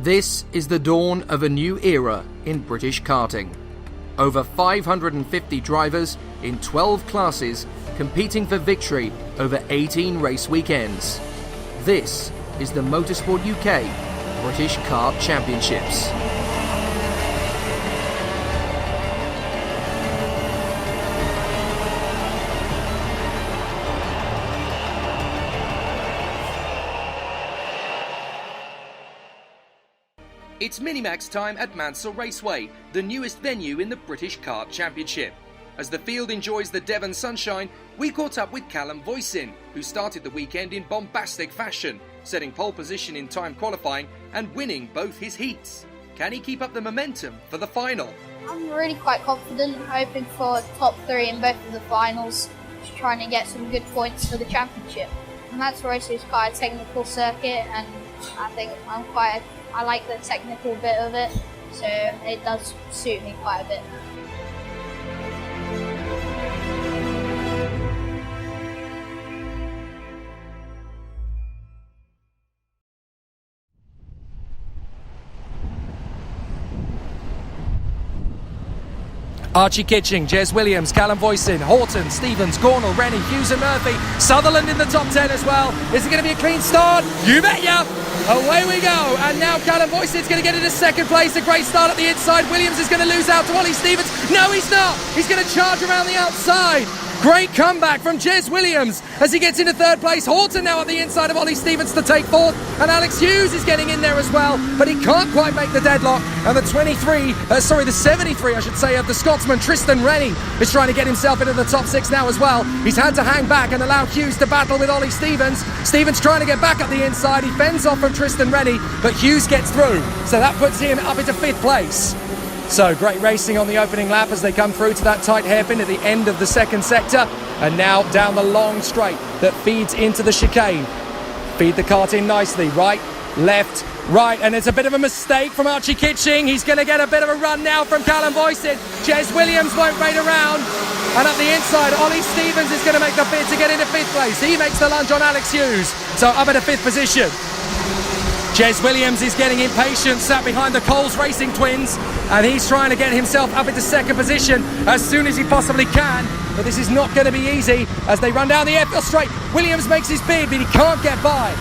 This is the dawn of a new era in British karting. Over 550 drivers in 12 classes competing for victory over 18 race weekends. This is the Motorsport UK British Kart Championships. It's Minimax time at Mansell Raceway, the newest venue in the British Kart Championship. As the field enjoys the Devon sunshine, we caught up with Callum Voisin, who started the weekend in bombastic fashion, setting pole position in time qualifying and winning both his heats. Can he keep up the momentum for the final? I'm really quite confident, hoping for top three in both of the finals, just trying to get some good points for the championship. And that's Raceway's quite a technical circuit, and I think I like the technical bit of it, so it does suit me quite a bit. Archie Kitching, Jez Williams, Callum Voisin, Horton, Stevens, Gornell, Rennie, Hughes and Murphy, Sutherland in the top 10 as well. Is it going to be a clean start? You bet ya! Away we go, and now Callum Voisin's going to get into second place. A great start at the inside. Williams is going to lose out to Ollie Stevens. No, he's not. He's going to charge around the outside. Great comeback from Jez Williams as he gets into third place. Horton now at the inside of Ollie Stevens to take fourth, and Alex Hughes is getting in there as well, but he can't quite make the deadlock. And the 73 I should say, of the Scotsman Tristan Rennie is trying to get himself into the top six now as well. He's had to hang back and allow Hughes to battle with Ollie Stevens. Stevens trying to get back up the inside. He fends off from Tristan Rennie, but Hughes gets through, so that puts him up into fifth place. So great racing on the opening lap as they come through to that tight hairpin at the end of the second sector, and now down the long straight that feeds into the chicane. Feed the kart in nicely, right, left, right, and it's a bit of a mistake from Archie Kitching. He's going to get a bit of a run now from Callum Voisin. Jez Williams won't wait around, and up the inside Ollie Stevens is going to make the bid to get into fifth place. He makes the lunge on Alex Hughes, so up at a fifth position. Jez Williams is getting impatient, sat behind the Coles Racing twins, and he's trying to get himself up into second position as soon as he possibly can. But this is not going to be easy as they run down the airfield straight. Williams makes his bid, but he can't get by.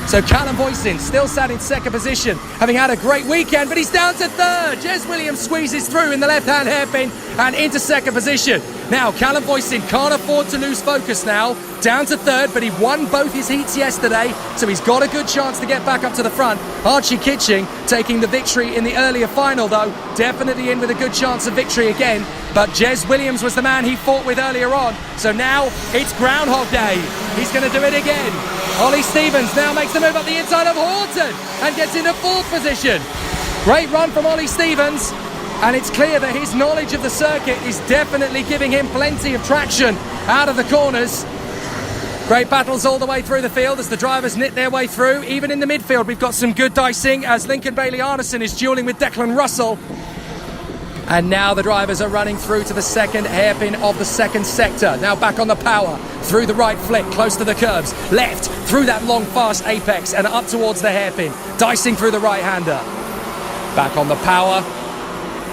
So Callum Voisin still sat in second position, having had a great weekend, but he's down to third. Jez Williams squeezes through in the left-hand hairpin and into second position. Now Callum Voisin can't afford to lose focus now. Down to third, but he won both his heats yesterday, so he's got a good chance to get back up to the front. Archie Kitching taking the victory in the earlier final though, definitely in with a good chance of victory again. But Jez Williams was the man he fought with earlier on, so now it's Groundhog Day. He's going to do it again. Ollie Stevens now makes the move up the inside of Horton and gets into fourth position. Great run from Ollie Stevens, and it's clear that his knowledge of the circuit is definitely giving him plenty of traction out of the corners. Great battles all the way through the field as the drivers knit their way through. Even in the midfield we've got some good dicing as Lincoln Bailey Arneson is duelling with Declan Russell. And now the drivers are running through to the second hairpin of the second sector. Now back on the power, through the right flick, close to the curbs, left, through that long fast apex and up towards the hairpin, dicing through the right-hander. Back on the power,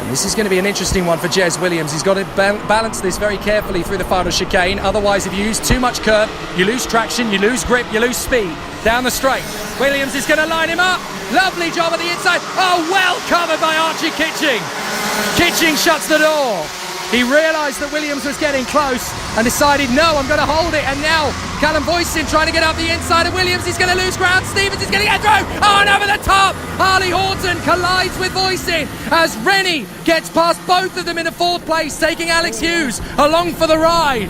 and this is going to be an interesting one for Jez Williams. He's got to balance this very carefully through the final chicane, otherwise if you use too much curb, you lose traction, you lose grip, you lose speed. Down the straight, Williams is going to line him up. Lovely job at the inside. Oh, well covered by Archie Kitching. Kitching shuts the door. He realised that Williams was getting close and decided, no, I'm going to hold it. And now Callum Voisin trying to get up the inside of Williams. He's going to lose ground. Stevens is going to get through. Oh, and over the top. Harley Horton collides with Voisin as Rennie gets past both of them into fourth place, taking Alex Hughes along for the ride.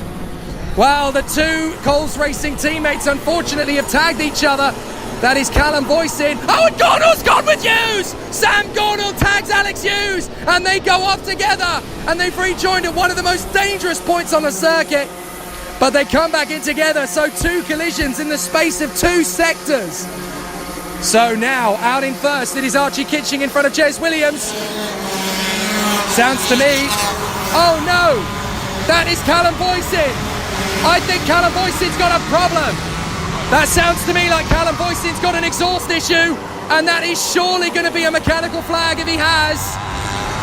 Well, the two Coles Racing teammates unfortunately have tagged each other. That is Callum Voisin. Oh, and Gornell's gone with Hughes! Sam Gornell tags Alex Hughes, and they go off together, and they've rejoined at one of the most dangerous points on the circuit. But they come back in together, so two collisions in the space of two sectors. So now, out in first, it is Archie Kitching in front of Jez Williams. Sounds to me, oh no, that is Callum Voisin. I think Callum Voisin's got a problem. That sounds to me like Callum Voisin's got an exhaust issue, and that is surely going to be a mechanical flag if he has.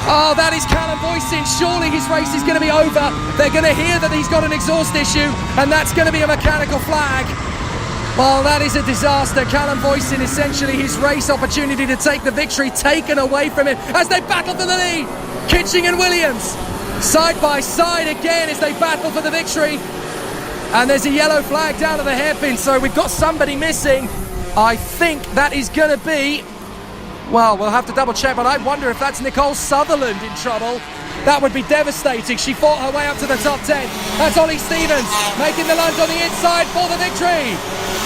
Oh, that is Callum Boyson. Surely his race is going to be over. They're going to hear that he's got an exhaust issue, and that's going to be a mechanical flag. Well, that is a disaster. Callum Boyson, essentially his race opportunity to take the victory taken away from him as they battle for the lead. Kitching and Williams side by side again as they battle for the victory. And there's a yellow flag down at the hairpin, so we've got somebody missing. I think that is going to be... Well, we'll have to double check, but I wonder if that's Nicole Sutherland in trouble. That would be devastating. She fought her way up to the top 10. That's Ollie Stevens making the lunge on the inside for the victory.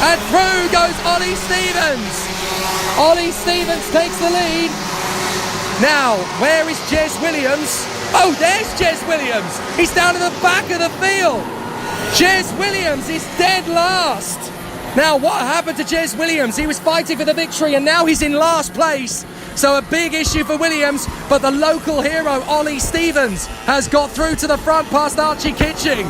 And through goes Ollie Stevens. Ollie Stevens takes the lead. Now, where is Jez Williams? Oh, there's Jez Williams. He's down at the back of the field. Jez Williams is dead last. Now, what happened to Jez Williams? He was fighting for the victory and now he's in last place. So a big issue for Williams, but the local hero, Ollie Stevens, has got through to the front past Archie Kitching.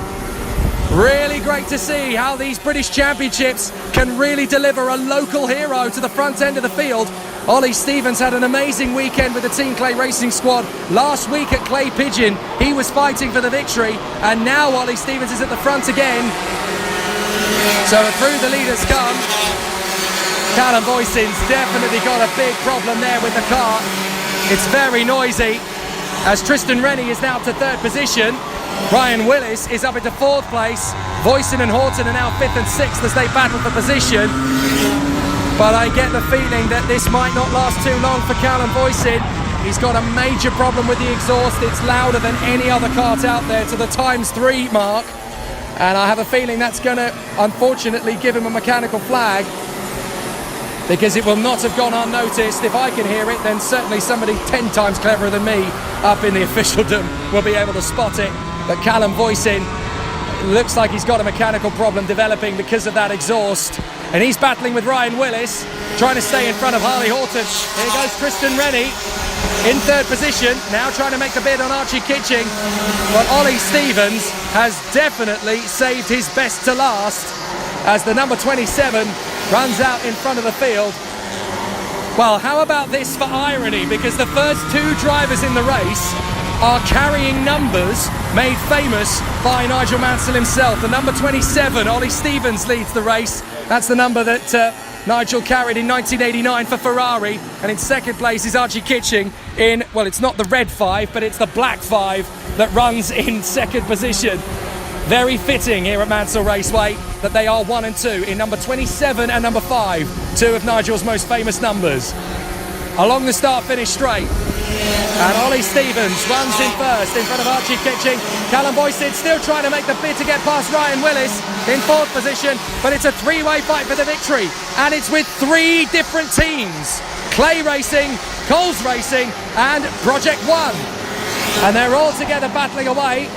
Really great to see how these British Championships can really deliver a local hero to the front end of the field. Ollie Stevens had an amazing weekend with the Team Clay Racing Squad. Last week at Clay Pigeon, he was fighting for the victory, and now Ollie Stevens is at the front again. So through the leaders come. Callum Boyson's definitely got a big problem there with the car. It's very noisy as Tristan Rennie is now up to third position. Ryan Willis is up into fourth place. Boyson and Horton are now fifth and sixth as they battle for position. But I get the feeling that this might not last too long for Callum Boyson. He's got a major problem with the exhaust. It's louder than any other kart out there to the ×3 mark. And I have a feeling that's going to, unfortunately, give him a mechanical flag, because it will not have gone unnoticed. If I can hear it, then certainly somebody 10 times cleverer than me up in the officialdom will be able to spot it. But Callum Boyson looks like he's got a mechanical problem developing because of that exhaust. And he's battling with Ryan Willis, trying to stay in front of Harley Horton. Here goes Tristan Rennie in third position, now trying to make the bid on Archie Kitching. But Ollie Stevens has definitely saved his best to last as the number 27 runs out in front of the field. Well, how about this for irony? Because the first two drivers in the race are carrying numbers made famous by Nigel Mansell himself. The number 27, Ollie Stevens, leads the race. That's the number that Nigel carried in 1989 for Ferrari. And in second place is Archie Kitching in, well, it's not the red 5, but it's the black 5 that runs in second position. Very fitting here at Mansell Raceway that they are 1 and 2 in number 27 and number 5, two of Nigel's most famous numbers. Along the start-finish straight, and Ollie Stevens runs in first in front of Archie Kitching. Callum Boyson still trying to make the bid to get past Ryan Willis in fourth position, but it's a three-way fight for the victory, and it's with 3 different teams: Clay Racing, Coles Racing and Project One, and they're all together battling away.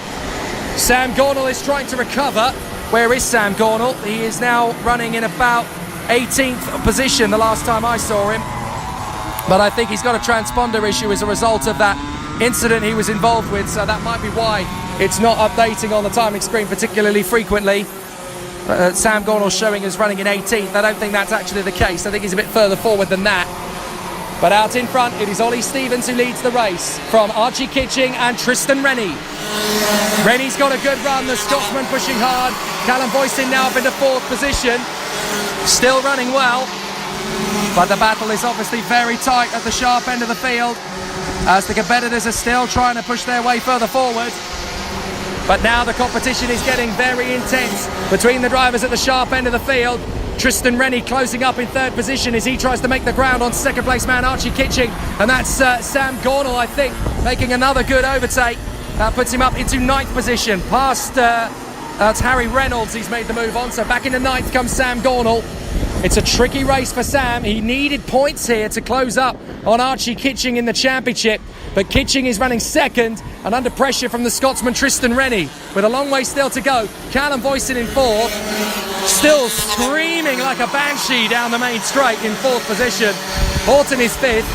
Sam Gornall is trying to recover. Where is Sam Gornall? He is now running in about 18th position the last time I saw him. But I think he's got a transponder issue as a result of that incident he was involved with, so that might be why it's not updating on the timing screen particularly frequently. Sam Gornall showing as running in 18th. I don't think that's actually the case. I think he's a bit further forward than that. But out in front, it is Ollie Stevens who leads the race from Archie Kitching and Tristan Rennie. Rennie's got a good run, the Scotsman pushing hard. Callum Boyson now up into fourth position. Still running well. But the battle is obviously very tight at the sharp end of the field as the competitors are still trying to push their way further forward. But now the competition is getting very intense between the drivers at the sharp end of the field. Tristan Rennie closing up in third position as he tries to make the ground on second place man Archie Kitching, and that's Sam Gornall, I think, making another good overtake. That puts him up into ninth position past that's Harry Reynolds. He's made the move on, so back into ninth comes Sam Gornall. It's a tricky race for Sam. He needed points here to close up on Archie Kitching in the championship, but Kitching is running second and under pressure from the Scotsman Tristan Rennie with a long way still to go. Callum Boyson in fourth, still screaming like a banshee down the main straight in fourth position. Horton is fifth,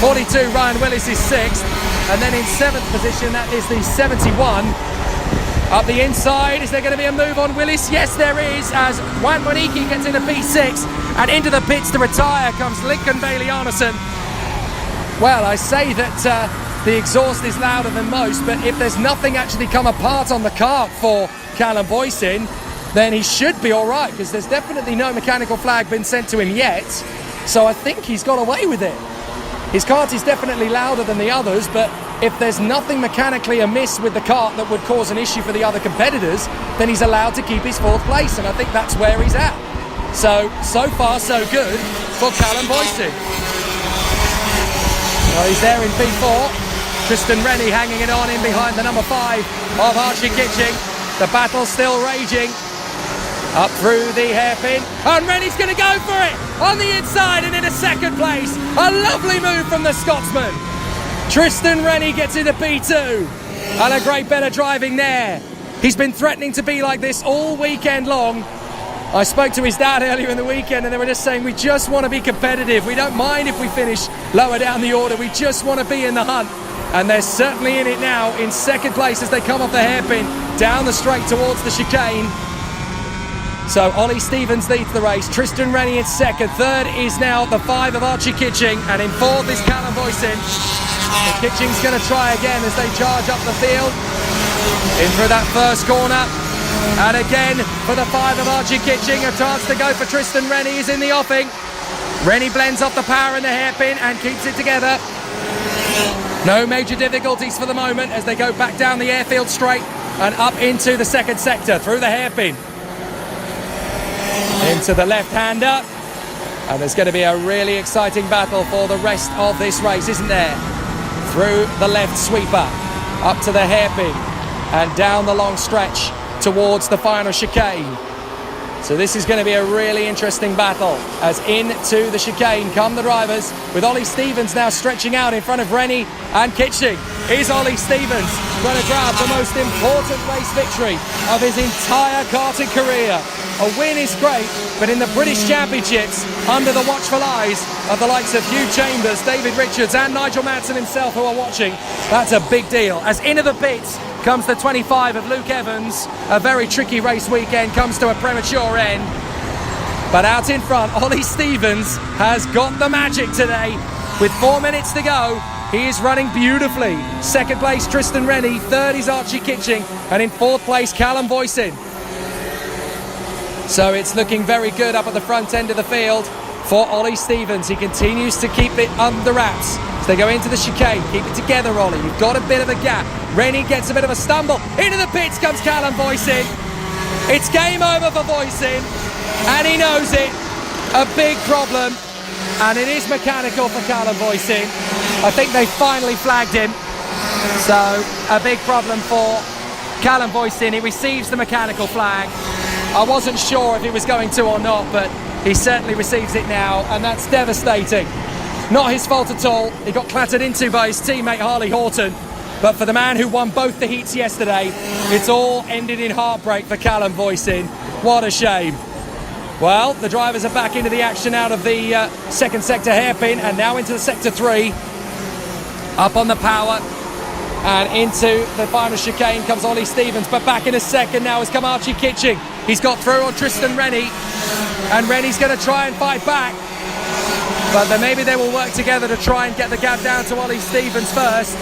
42 Ryan Willis is sixth, and then in seventh position that is the 71 Up the inside, is there going to be a move on Willis? Yes, there is, as Juan Waniki gets into P6, and into the pits to retire comes Lincoln Bailey-Arneson. Well, I say that the exhaust is louder than most, but if there's nothing actually come apart on the kart for Callum Boycin, then he should be all right, because there's definitely no mechanical flag been sent to him yet. So I think he's got away with it. His kart is definitely louder than the others, but if there's nothing mechanically amiss with the kart that would cause an issue for the other competitors, then he's allowed to keep his 4th place, and I think that's where he's at. So far so good for Callum Boycin. Well, he's there in P4. Tristan Rennie hanging it on in behind the number 5 of Archie Kitching. The battle's still raging. Up through the hairpin, and Rennie's going to go for it on the inside and into 2nd place. A lovely move from the Scotsman. Tristan Rennie gets into P2, and a great bit of driving there. He's been threatening to be like this all weekend long. I spoke to his dad earlier in the weekend, and they were just saying, we just want to be competitive. We don't mind if we finish lower down the order. We just want to be in the hunt. And they're certainly in it now, in 2nd place as they come off the hairpin down the straight towards the chicane. So Ollie Stevens leads the race, Tristan Rennie in 2nd, 3rd is now the 5 of Archie Kitching, and in 4th is Callum Boycin. Kitching's going to try again as they charge up the field, in through that first corner, and again for the 5 of Archie Kitching, a chance to go for Tristan Rennie is in the offing. Rennie blends off the power in the hairpin and keeps it together. No major difficulties for the moment as they go back down the airfield straight and up into the 2nd sector through the hairpin. Into the left-hander, and there's going to be a really exciting battle for the rest of this race, isn't there? Through the left sweeper, up to the hairpin, and down the long stretch towards the final chicane. So this is going to be a really interesting battle, as into the chicane come the drivers, with Ollie Stevens now stretching out in front of Rennie and Kitching. Is Ollie Stevens going to grab the most important race victory of his entire karting career? A win is great, but in the British Championships, under the watchful eyes of the likes of Hugh Chambers, David Richards and Nigel Mansell himself who are watching, that's a big deal. As into the pits comes the 25 of Luke Evans. A very tricky race weekend comes to a premature end. But out in front, Ollie Stevens has got the magic today. With 4 minutes to go, he is running beautifully. 2nd place, Tristan Rennie. 3rd is Archie Kitching. And in 4th place, Callum Boycin. So it's looking very good up at the front end of the field for Ollie Stevens. He continues to keep it under wraps as they go into the chicane. Keep it together, Ollie. You've got a bit of a gap. Rennie gets a bit of a stumble. Into the pits comes Callum Boycin. It's game over for Boycin, and he knows it. A big problem, and it is mechanical for Callum Boycin. I think they finally flagged him. So a big problem for Callum Boycin. He receives the mechanical flag. I wasn't sure if he was going to or not, but he certainly receives it now, and that's devastating. Not his fault at all. He got clattered into by his teammate Harley Horton, but for the man who won both the heats yesterday, it's all ended in heartbreak for Callum Boycin. What a shame. Well, the drivers are back into the action out of the 2nd sector hairpin, and now into the sector 3. Up on the power, and into the final chicane comes Ollie Stevens, but back in a second now has come Archie Kitching. He's got through on Tristan Rennie, and Rennie's going to try and fight back, but then maybe they will work together to try and get the gap down to Ollie Stevens first.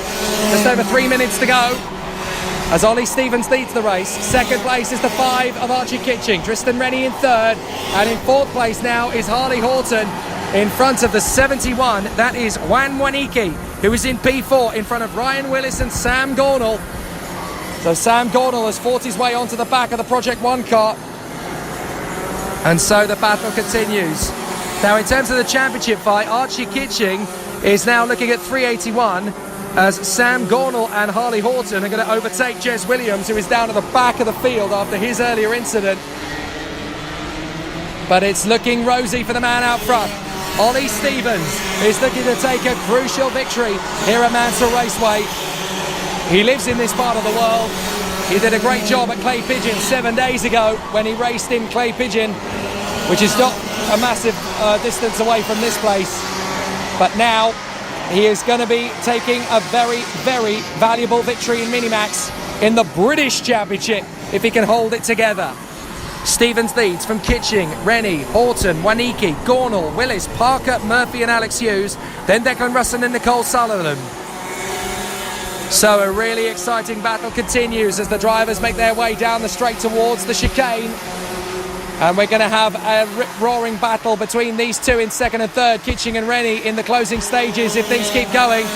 Just over 3 minutes to go as Ollie Stevens leads the race. 2nd place is the 5 of Archie Kitching. Tristan Rennie in 3rd, and in 4th place now is Harley Horton in front of the 71. That is Juan Waniki, who is in P4 in front of Ryan Willis and Sam Gornall. So Sam Gornall has fought his way onto the back of the Project 1 car. And so the battle continues. Now in terms of the championship fight, Archie Kitching is now looking at 381 as Sam Gornall and Harley Horton are going to overtake Jez Williams, who is down at the back of the field after his earlier incident. But it's looking rosy for the man out front. Ollie Stevens is looking to take a crucial victory here at Mansell Raceway. He lives in this part of the world. He did a great job at Clay Pigeon 7 days ago when he raced in Clay Pigeon, which is not a massive distance away from this place. But now he is going to be taking a very, very valuable victory in Minimax in the British Championship if he can hold it together. Stevens leads from Kitching, Rennie, Horton, Waniki, Gornall, Willis, Parker, Murphy and Alex Hughes. Then Declan Russell and Nicole Sutherland. So a really exciting battle continues as the drivers make their way down the straight towards the chicane. And we're going to have a rip-roaring battle between these two in second and third, Kitching and Rennie in the closing stages if things keep going.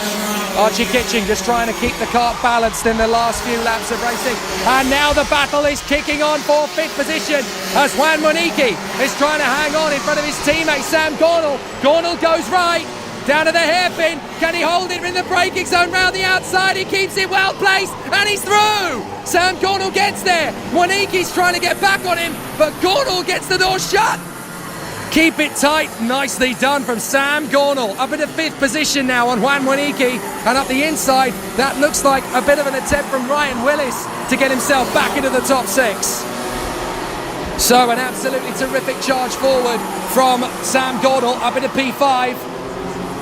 Archie Kitching just trying to keep the cart balanced in the last few laps of racing. And now the battle is kicking on for fifth position as Juan Moniki is trying to hang on in front of his teammate Sam Gornall. Gornall goes right, down to the hairpin. Can he hold it in the braking zone round the outside? He keeps it well placed and he's through. Sam Gornall gets there. Moniki's trying to get back on him, but Gornall gets the door shut. Keep it tight. Nicely done from Sam Gornall. Up into fifth position now on Juan Waniki. And up the inside, that looks like a bit of an attempt from Ryan Willis to get himself back into the top six. So an absolutely terrific charge forward from Sam Gornall up into P5.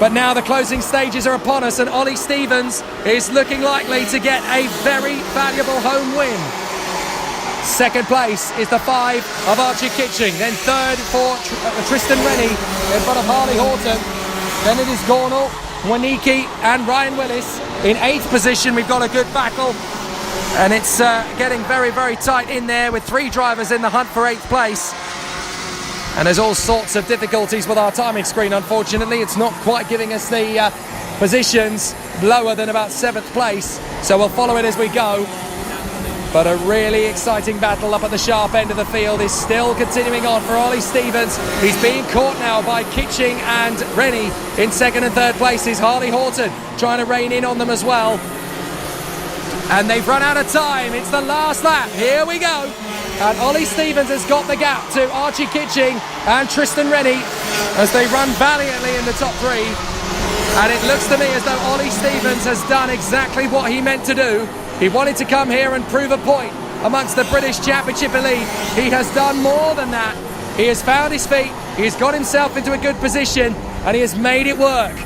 But now the closing stages are upon us and Ollie Stevens is looking likely to get a very valuable home win. Second place is the 5 of Archie Kitching. Then third for Tristan Rennie in front of Harley Horton. Then it is Gornall, Waniki and Ryan Willis. In 8th position, we've got a good battle. And it's getting very, very tight in there with 3 drivers in the hunt for 8th place. And there's all sorts of difficulties with our timing screen, unfortunately. It's not quite giving us the positions lower than about 7th place. So we'll follow it as we go. But a really exciting battle up at the sharp end of the field is still continuing on for Ollie Stevens. He's being caught now by Kitching and Rennie. In second and third places, Harley Horton trying to rein in on them as well. And they've run out of time. It's the last lap. Here we go. And Ollie Stevens has got the gap to Archie Kitching and Tristan Rennie as they run valiantly in the top 3. And it looks to me as though Ollie Stevens has done exactly what he meant to do. He wanted to come here and prove a point amongst the British Championship elite. He has done more than that. He has found his feet, he has got himself into a good position, and he has made it work.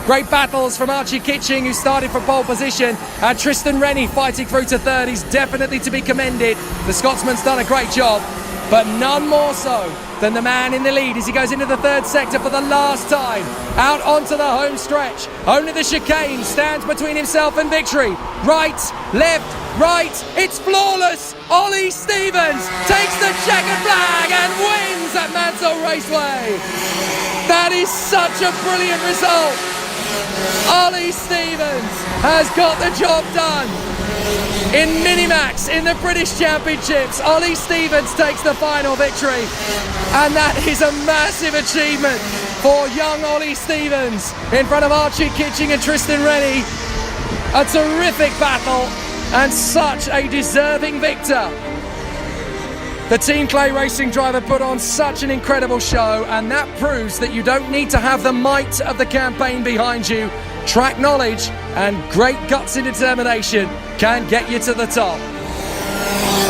Great battles from Archie Kitching, who started from pole position, and Tristan Rennie fighting through to third. He's definitely to be commended. The Scotsman's done a great job, but none more so than the man in the lead as he goes into the third sector for the last time. Out onto the home stretch. Only the chicane stands between himself and victory. Right, left, right. It's flawless. Ollie Stevens takes the checkered flag and wins at Mansell Raceway. That is such a brilliant result. Ollie Stevens has got the job done. In Minimax in the British Championships, Ollie Stevens takes the final victory. And that is a massive achievement for young Ollie Stevens in front of Archie Kitching and Tristan Rennie. A terrific battle and such a deserving victor. The Team Clay Racing driver put on such an incredible show, and that proves that you don't need to have the might of the campaign behind you. Track knowledge and great guts and determination can get you to the top.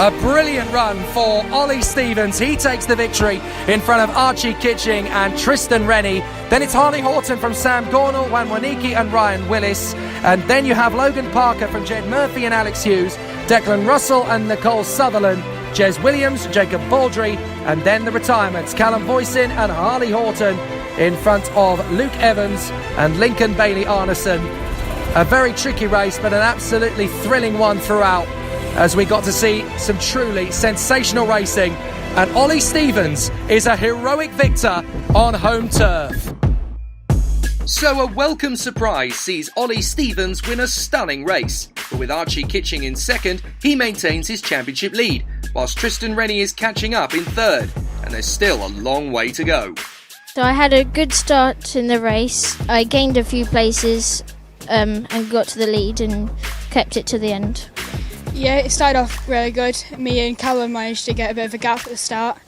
A brilliant run for Ollie Stevens. He takes the victory in front of Archie Kitching and Tristan Rennie. Then it's Harley Horton from Sam Gornall, Juan Waniki and Ryan Willis. And then you have Logan Parker from Jed Murphy and Alex Hughes, Declan Russell and Nicole Sutherland, Jez Williams, Jacob Baldry, and then the retirements, Callum Voisin and Harley Horton in front of Luke Evans and Lincoln Bailey Arneson. A very tricky race, but an absolutely thrilling one throughout, as we got to see some truly sensational racing. And Ollie Stevens is a heroic victor on home turf. So a welcome surprise sees Ollie Stevens win a stunning race. But with Archie Kitching in second, he maintains his championship lead, whilst Tristan Rennie is catching up in third. And there's still a long way to go. So I had a good start in the race. I gained a few places and got to the lead and kept it to the end. Yeah, it started off really good. Me and Callum managed to get a bit of a gap at the start,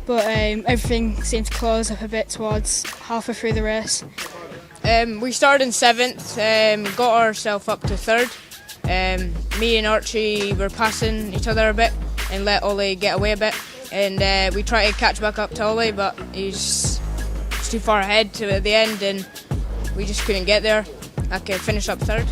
but everything seemed to close up a bit towards halfway through the race. We started in 7th, got ourselves up to 3rd. Me and Archie were passing each other a bit and let Ollie get away a bit. And we tried to catch back up to Ollie, but he's too far ahead to at the end and we just couldn't get there. I could finish up 3rd.